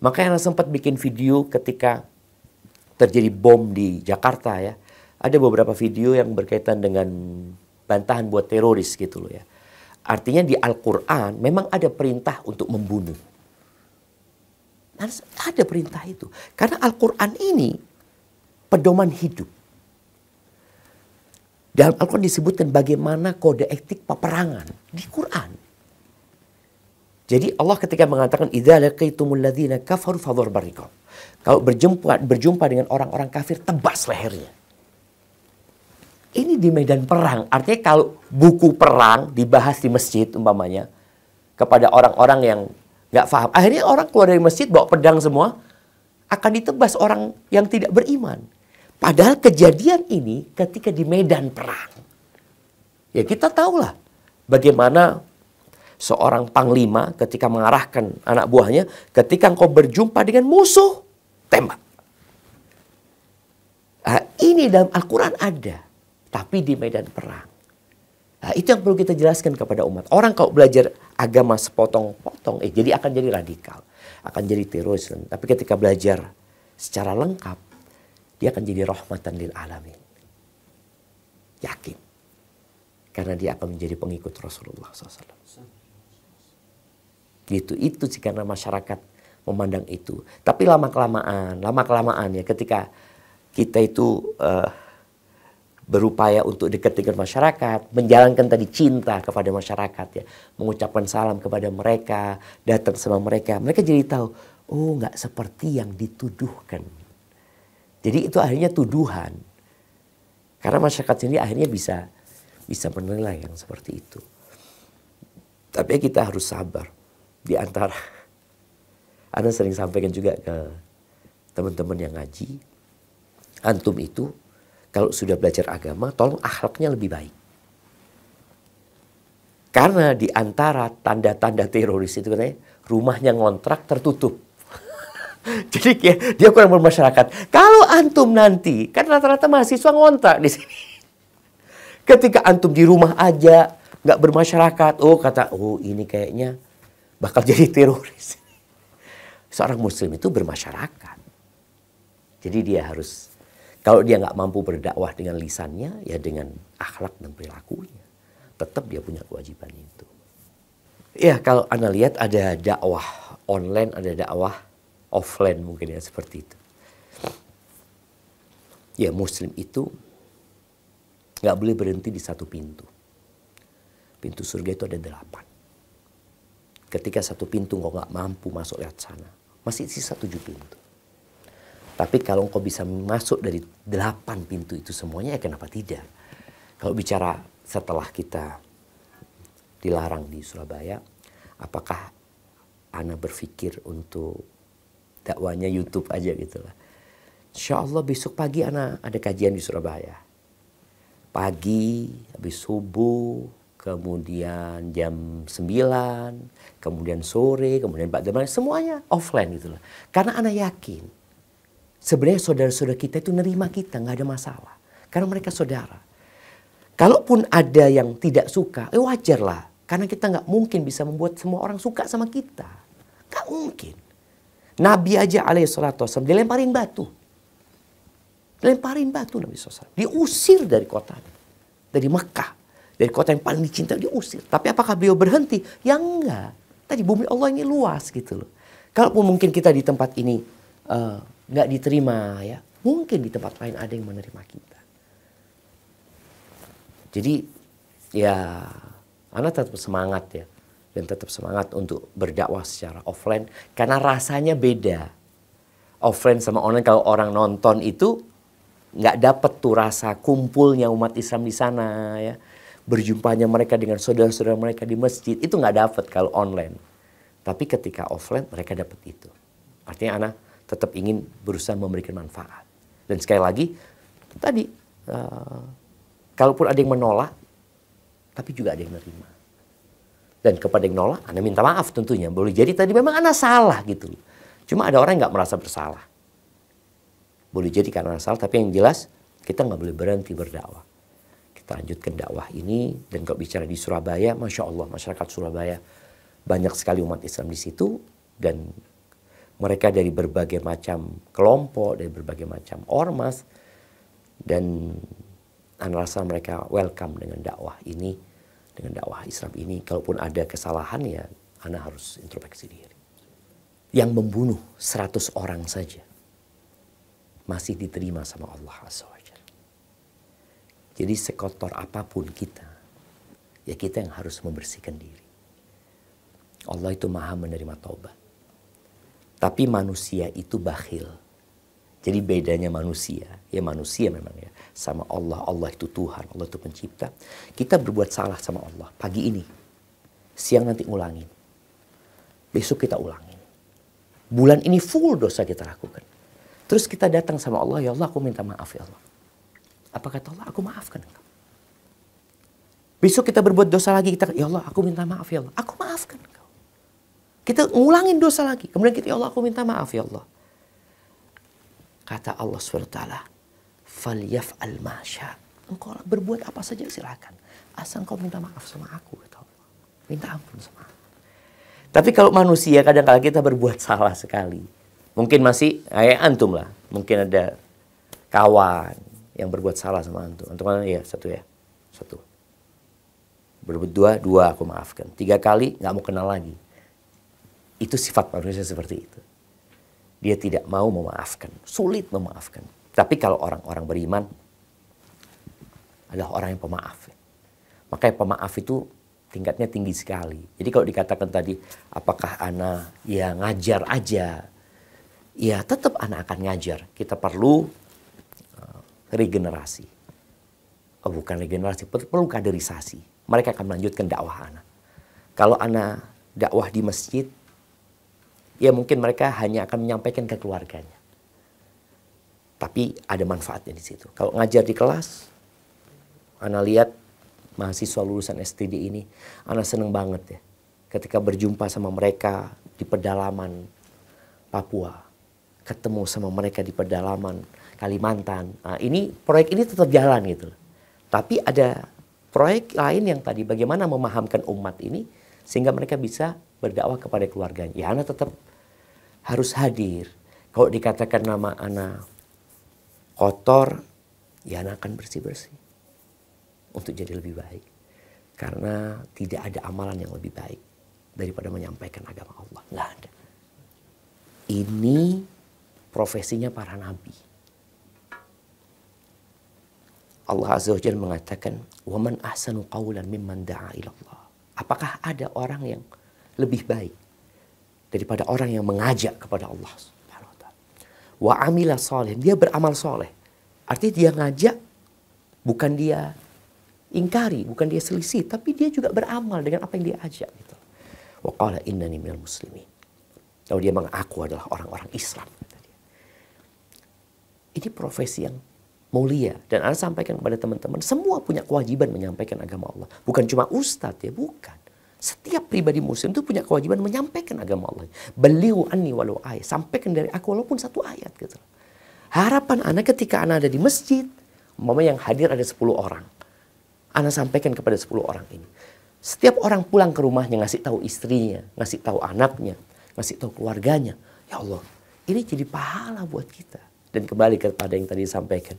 Makanya sempat bikin video ketika terjadi bom di Jakarta ya. Ada beberapa video yang berkaitan dengan bantahan buat teroris gitu loh ya. Artinya di Al-Quran memang ada perintah untuk membunuh. Ada perintah itu. Karena Al-Quran ini pedoman hidup. Dalam Al-Quran disebutkan bagaimana kode etik peperangan. Di Quran. Jadi Allah ketika mengatakan idza laqaitumul ladzina kafaru fadharbar riqab. Kalau berjumpa dengan orang-orang kafir, tebas lehernya. Ini di medan perang. Artinya kalau buku perang dibahas di masjid umpamanya kepada orang-orang yang nggak paham. Akhirnya orang keluar dari masjid bawa pedang semua, akan ditebas orang yang tidak beriman. Padahal kejadian ini ketika di medan perang. Ya kita tahulah bagaimana seorang panglima ketika mengarahkan anak buahnya, ketika engkau berjumpa dengan musuh, tembak. Nah, ini dalam Al-Quran ada, tapi di medan perang. Nah, itu yang perlu kita jelaskan kepada umat. Orang kalau belajar agama sepotong-potong, jadi akan jadi radikal, akan jadi teroris. Tapi ketika belajar secara lengkap, dia akan jadi rahmatan lil alamin. Yakin. Karena dia akan menjadi pengikut Rasulullah SAW. Gitu, itu sih karena masyarakat memandang itu. Tapi lama-kelamaan ya ketika kita itu berupaya untuk dekat dengan masyarakat, menjalankan tadi cinta kepada masyarakat ya, mengucapkan salam kepada mereka, datang sama mereka, mereka jadi tahu, oh nggak seperti yang dituduhkan. Jadi itu akhirnya tuduhan. Karena masyarakat sendiri akhirnya bisa menilai yang seperti itu. Tapi kita harus sabar. Di antara, Ana sering sampaikan juga ke teman-teman yang ngaji, antum itu kalau sudah belajar agama, tolong akhlaknya lebih baik. Karena di antara tanda-tanda teroris itu katanya, rumahnya ngontrak tertutup. Jadi dia kurang bermasyarakat. Kalau antum nanti, kan rata-rata mahasiswa ngontrak di sini. Ketika antum di rumah aja, nggak bermasyarakat, oh ini kayaknya bakal jadi teroris. Seorang muslim itu bermasyarakat. Jadi dia harus, kalau dia nggak mampu berdakwah dengan lisannya, ya dengan akhlak dan perilakunya. Tetap dia punya kewajiban itu. Ya kalau Anda lihat ada dakwah online, ada dakwah offline mungkin ya seperti itu. Ya muslim itu nggak boleh berhenti di satu pintu. Pintu surga itu ada 8. Ketika satu pintu kau nggak mampu masuk lewat sana, masih sisa 7 pintu. Tapi kalau kau bisa masuk dari 8 pintu itu semuanya, ya kenapa tidak? Kalau bicara setelah kita dilarang di Surabaya, apakah Ana berpikir untuk dakwanya YouTube aja gitu lah. Insya Allah besok pagi Ana ada kajian di Surabaya. Pagi, habis subuh, kemudian jam 9, kemudian sore, kemudian ba'da, semuanya offline gitu lah. Karena Ana yakin, sebenarnya saudara-saudara kita itu nerima kita, nggak ada masalah. Karena mereka saudara. Kalaupun ada yang tidak suka, wajar lah. Karena kita nggak mungkin bisa membuat semua orang suka sama kita. Nggak mungkin. Nabi aja alaihissalatu wassalam dilemparin batu. Dilemparin batu Nabi SAW. Diusir dari kotanya. Dari Mekah. Dari kota yang paling dicintai diusir. Tapi apakah beliau berhenti? Ya enggak. Tadi bumi Allah ini luas gitu loh. Kalaupun mungkin kita di tempat ini nggak diterima ya. Mungkin di tempat lain ada yang menerima kita. Jadi ya Ana tetap semangat ya. Dan tetap semangat untuk berdakwah secara offline. Karena rasanya beda. Offline sama online, kalau orang nonton itu nggak dapat tuh rasa kumpulnya umat Islam di sana ya. Berjumpanya mereka dengan saudara-saudara mereka di masjid. Itu nggak dapat kalau online. Tapi ketika offline mereka dapat itu. Artinya Ana tetap ingin berusaha memberikan manfaat. Dan sekali lagi tadi kalaupun ada yang menolak, tapi juga ada yang menerima. Dan kepada yang menolak, Anda minta maaf tentunya. Boleh jadi tadi memang Anda salah gitu. Cuma ada orang yang nggak merasa bersalah. Boleh jadi karena salah, tapi yang jelas kita nggak boleh berhenti berdakwah. Kita lanjutkan dakwah ini. Dan kalau bicara di Surabaya, Masya Allah, masyarakat Surabaya banyak sekali umat Islam di situ. Dan mereka dari berbagai macam kelompok, dari berbagai macam ormas. Dan Ana rasa mereka welcome dengan dakwah ini, dengan dakwah Islam ini. Kalaupun ada kesalahan ya Ana harus introspeksi diri. Yang membunuh 100 orang saja masih diterima sama Allah Azza wa Jalla. Jadi sekotor apapun kita, ya kita yang harus membersihkan diri. Allah itu maha menerima taubat. Tapi manusia itu bakhil. Jadi bedanya manusia, ya manusia memang ya, sama Allah. Allah itu Tuhan, Allah itu pencipta. Kita berbuat salah sama Allah pagi ini. Siang nanti ulangin. Besok kita ulangin. Bulan ini full dosa kita lakukan. Terus kita datang sama Allah, ya Allah aku minta maaf ya Allah. Apa kata Allah? Aku maafkan engkau. Besok kita berbuat dosa lagi, kita, ya Allah aku minta maaf ya Allah. Aku maafkan engkau. Kita ngulangin dosa lagi. Kemudian kita, ya Allah aku minta maaf ya Allah. Kata Allah SWT, "Falyaf'al ma syaa." Engkau berbuat apa saja silakan. Asal engkau minta maaf sama aku, kata Allah. Minta ampun sama aku. Tapi kalau manusia kadang-kadang kita berbuat salah sekali. Mungkin masih kayak antum lah. Mungkin ada kawan yang berbuat salah sama antum. Antum mana? Ya, satu ya. Satu. Berbuat dua aku maafkan. 3 kali nggak mau kenal lagi. Itu sifat manusia seperti itu. Dia tidak mau memaafkan, sulit memaafkan. Tapi kalau orang-orang beriman adalah orang yang pemaaf. Makanya pemaaf itu tingkatnya tinggi sekali. Jadi kalau dikatakan tadi, apakah Ana ya ngajar aja? Ya tetap Ana akan ngajar. Kita perlu regenerasi. Oh bukan regenerasi, perlu kaderisasi. Mereka akan melanjutkan dakwah Ana. Kalau ana dakwah di masjid, ya mungkin mereka hanya akan menyampaikan ke keluarganya. Tapi ada manfaatnya di situ. Kalau ngajar di kelas, ana lihat mahasiswa lulusan STD ini, ana seneng banget ya. Ketika berjumpa sama mereka di pedalaman Papua, ketemu sama mereka di pedalaman Kalimantan. Nah, ini proyek ini tetap jalan gitu. Tapi ada proyek lain yang tadi bagaimana memahamkan umat ini sehingga mereka bisa berdakwah kepada keluarganya. Ya, ana tetap harus hadir. Kalau dikatakan nama ana kotor, ya ana akan bersih-bersih untuk jadi lebih baik. Karena tidak ada amalan yang lebih baik daripada menyampaikan agama Allah. Nggak ada. Ini profesinya para nabi. Allah Azza wa Jalla mengatakan, "Waman ahsanu qawlan mimman da'a ila Allah." Apakah ada orang yang lebih baik daripada orang yang mengajak kepada Allah Subhanahu wa taala? Wa amila salih, dia beramal soleh. Artinya dia ngajak, bukan dia ingkari, bukan dia selisih, tapi dia juga beramal dengan apa yang dia ajak gitu. Wa qala innani minal muslimin. Lalu dia mengaku adalah orang-orang Islam. Ini profesi yang mulia. Dan Anda sampaikan kepada teman-teman, semua punya kewajiban menyampaikan agama Allah. Bukan cuma ustadz ya, bukan. Setiap pribadi muslim itu punya kewajiban menyampaikan agama Allah. Balighu anni walau ayat. Sampaikan dari aku walaupun satu ayat gitu. Harapan Anda ketika Anda ada di masjid, umpamanya yang hadir ada 10 orang. Anda sampaikan kepada 10 orang ini. Setiap orang pulang ke rumahnya ngasih tahu istrinya, ngasih tahu anaknya, ngasih tahu keluarganya. Ya Allah, ini jadi pahala buat kita. Dan kembali kepada yang tadi disampaikan.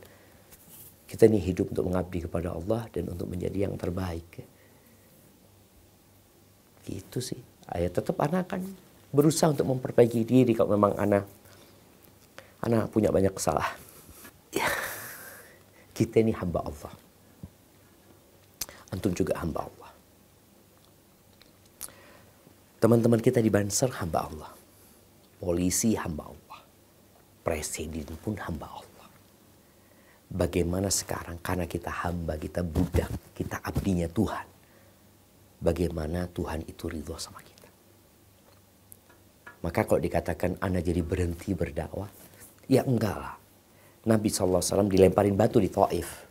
Kita ini hidup untuk mengabdi kepada Allah dan untuk menjadi yang terbaik. Gitu sih. Ya tetap anak akan berusaha untuk memperbaiki diri kalau memang anak punya banyak kesalahan. Ya. Kita ini hamba Allah. Antum juga hamba Allah. Teman-teman kita di Banser hamba Allah. Polisi hamba Allah. Presiden pun hamba Allah. Bagaimana sekarang karena kita hamba, kita budak, kita abdinya Tuhan. Bagaimana Tuhan itu ridho sama kita. Maka kalau dikatakan Anda jadi berhenti berdakwah, ya enggak lah. Nabi SAW dilemparin batu di Taif.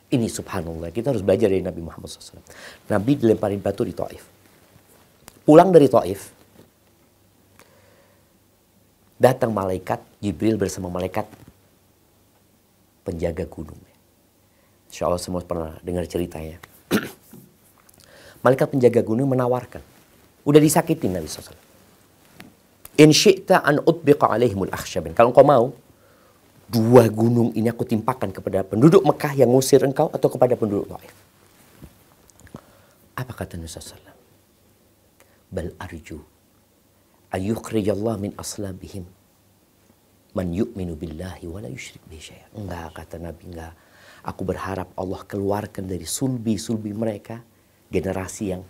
Ini subhanallah, kita harus belajar dari Nabi Muhammad SAW. Nabi dilemparin batu di Taif. Pulang dari Taif, datang malaikat Jibril bersama malaikat penjaga gunung. Insya Allah semua pernah dengar ceritanya. Malaikat penjaga gunung menawarkan. Udah disakitin Nabi SAW. In syi'ta an utbiqa alaihimul akhsyabin. Kalau engkau mau, 2 gunung ini aku timpakan kepada penduduk Mekah yang ngusir engkau atau kepada penduduk Taif. Apa kata Nabi SAW? Bal arju ayyukhrijallah min aslabihim man yu'minu billahi wa la yusyrik bihi syai'an. Enggak, kata Nabi, enggak. Aku berharap Allah keluarkan dari sulbi-sulbi mereka generasi yang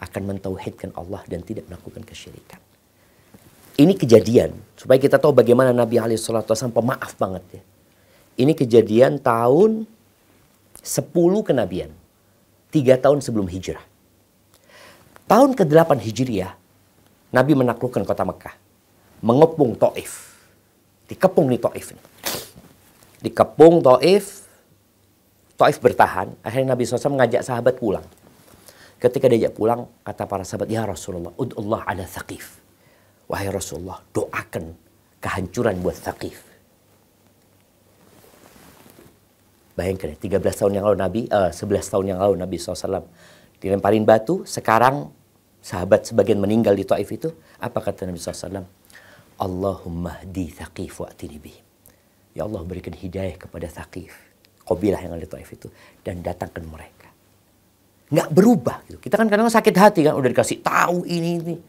akan mentauhidkan Allah dan tidak melakukan kesyirikan. Ini kejadian supaya kita tahu bagaimana Nabi SAW pemaaf banget ya. Ini kejadian tahun 10 kenabian. 3 tahun sebelum hijrah. Tahun ke-8 Hijriah, Nabi menaklukkan kota Mekah. Mengepung Taif. Dikepung di Taif. Dikepung Taif. Taif bertahan. Akhirnya Nabi SAW mengajak sahabat pulang. Ketika diajak pulang, kata para sahabat, ya Rasulullah, ud'ullah ala Thaqif. Wahai Rasulullah, doakan kehancuran buat Thaqif. Bayangkan 13 tahun yang lalu Nabi, 11 tahun yang lalu Nabi SAW dilemparin batu. Sekarang sahabat sebagian meninggal di Taif itu. Apa kata Nabi SAW? Allahumma hdi Thaqif wa'tini bihim. Ya Allah, berikan hidayah kepada Thaqif, kabilah yang ada di Taif itu, dan datangkan mereka. Nggak berubah gitu. Kita kan kadang sakit hati kan, udah dikasih tahu ini.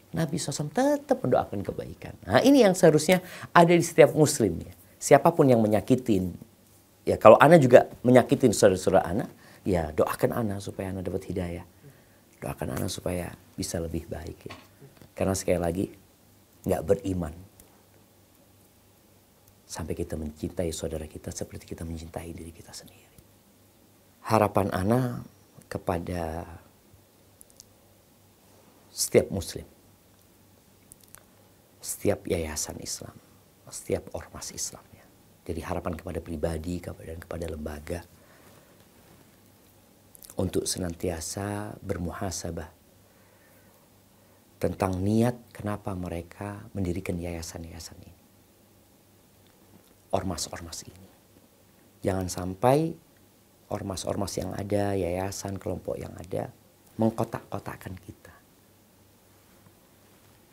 Nabi SAW tetap mendoakan kebaikan. Nah, ini yang seharusnya ada di setiap muslim ya. Siapapun yang menyakitin, ya kalau Ana juga menyakitin saudara-saudara Ana, ya doakan Ana supaya Ana dapat hidayah. Doakan Ana supaya bisa lebih baik ya. Karena sekali lagi, nggak beriman sampai kita mencintai saudara kita seperti kita mencintai diri kita sendiri. Harapan Ana kepada setiap muslim, setiap yayasan Islam, setiap ormas Islam ya. Jadi harapan kepada pribadi dan kepada lembaga untuk senantiasa bermuhasabah tentang niat kenapa mereka mendirikan yayasan-yayasan ini. Ormas-ormas ini. Jangan sampai ormas-ormas yang ada, yayasan, kelompok yang ada mengkotak-kotakkan kita.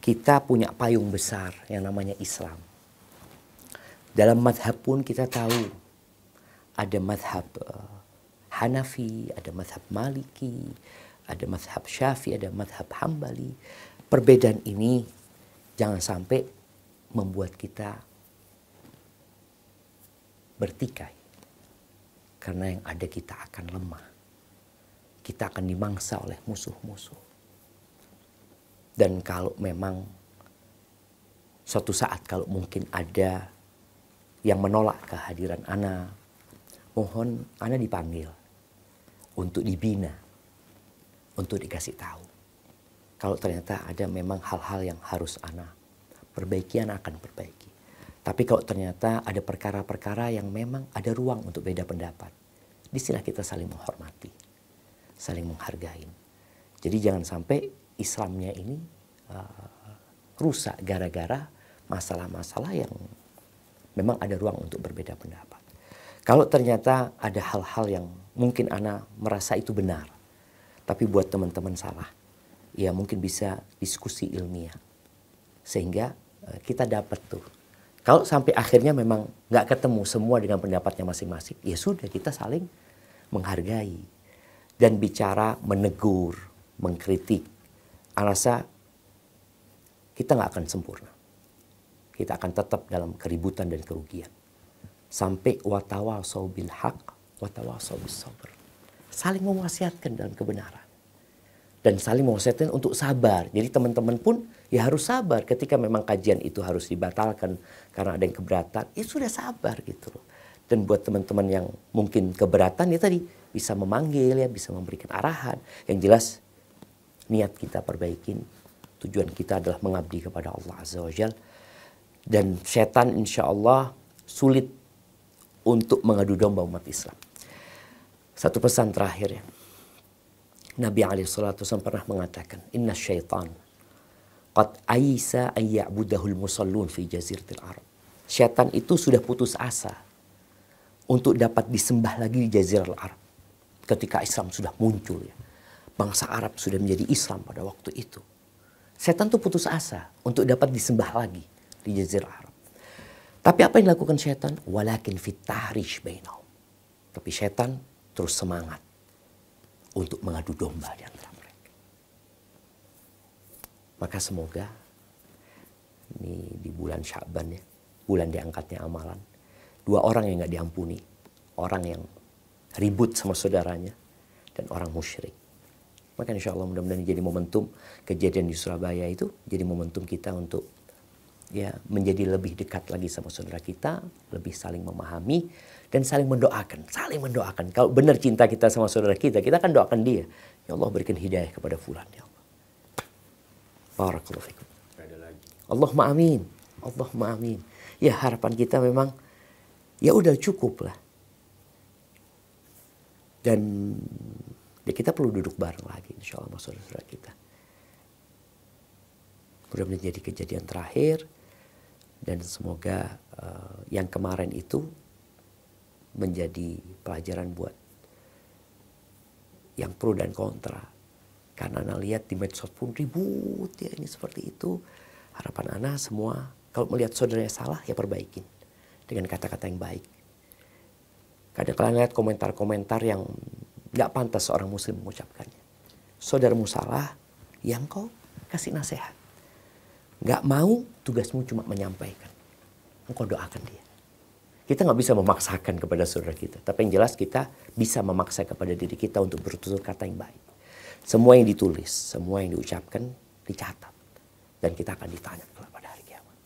Kita punya payung besar yang namanya Islam. Dalam madhab pun kita tahu ada madhab Hanafi, ada madhab Maliki, ada madhab Syafi'i, ada madhab Hambali. Perbedaan ini jangan sampai membuat kita bertikai. Karena yang ada kita akan lemah. Kita akan dimangsa oleh musuh-musuh. Dan kalau memang suatu saat kalau mungkin ada yang menolak kehadiran ana, mohon ana dipanggil untuk dibina, untuk dikasih tahu. Kalau ternyata ada memang hal-hal yang harus ana perbaiki, ana akan perbaiki. Tapi kalau ternyata ada perkara-perkara yang memang ada ruang untuk beda pendapat, disinilah kita saling menghormati, saling menghargai. Jadi jangan sampai Islamnya ini rusak gara-gara masalah-masalah yang memang ada ruang untuk berbeda pendapat. Kalau ternyata ada hal-hal yang mungkin ana merasa itu benar, tapi buat teman-teman salah, ya mungkin bisa diskusi ilmiah. Sehingga kita dapat tuh. Kalau sampai akhirnya memang nggak ketemu semua dengan pendapatnya masing-masing, ya sudah kita saling menghargai. Dan bicara, menegur, mengkritik. Ana rasa kita nggak akan sempurna. Kita akan tetap dalam keributan dan kerugian. Sampai watawasau bil haq, watawasau bis sabr. Saling mewasiatkan dalam kebenaran. Dan saling mewasiatkan untuk sabar. Jadi teman-teman pun ya harus sabar ketika memang kajian itu harus dibatalkan karena ada yang keberatan. Ya sudah sabar gitu loh. Dan buat teman-teman yang mungkin keberatan ya tadi bisa memanggil ya, bisa memberikan arahan. Yang jelas niat kita perbaikin. Tujuan kita adalah mengabdi kepada Allah Azza wa Jalla. Dan setan insya Allah sulit untuk mengadu domba umat Islam. Satu pesan terakhir ya. Nabi SAW pernah mengatakan, Inna syaitan qad aisa an ya'budahul musallun fi jaziratil Arab. Syaitan itu sudah putus asa untuk dapat disembah lagi di Jazirah Arab. Ketika Islam sudah muncul ya. Bangsa Arab sudah menjadi Islam pada waktu itu. Syaitan itu putus asa untuk dapat disembah lagi di Jazirah Arab. Tapi apa yang dilakukan syaitan? Walakin fit tahrish bainahum. Tapi syaitan terus semangat untuk mengadu domba di antara mereka. Maka semoga ini di bulan Sya'ban ya, bulan diangkatnya amalan, dua orang yang nggak diampuni, orang yang ribut sama saudaranya dan orang musyrik. Maka insya Allah mudah-mudahan jadi momentum kejadian di Surabaya itu jadi momentum kita untuk ya menjadi lebih dekat lagi sama saudara kita, lebih saling memahami dan saling mendoakan, Kalau benar cinta kita sama saudara kita akan doakan dia. Ya Allah berikan hidayah kepada fulan ya Allah. Barakallahu fikum. Allahumma amin. Allahumma amin. Ya harapan kita memang ya udah cukup lah. Dan ya kita perlu duduk bareng lagi insya Allah sama saudara kita. Mudah menjadi kejadian terakhir dan semoga yang kemarin itu menjadi pelajaran buat yang pro dan kontra. Karena Ana lihat di medsos pun ribut ya ini seperti itu. Harapan Ana semua kalau melihat saudaranya salah ya perbaikin dengan kata-kata yang baik. Kadang kalian lihat komentar-komentar yang nggak pantas seorang muslim mengucapkannya. Saudaramu salah, yang kau kasih nasihat. Nggak mau, tugasmu cuma menyampaikan. Engkau doakan dia. Kita nggak bisa memaksakan kepada saudara kita. Tapi yang jelas kita bisa memaksa kepada diri kita untuk bertutur kata yang baik. Semua yang ditulis, semua yang diucapkan, dicatat. Dan kita akan ditanya pada hari kiamat.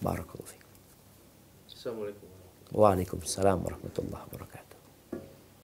Barakallahu fiikum. Assalamualaikum. Waalaikumsalam warahmatullahi wabarakatuh.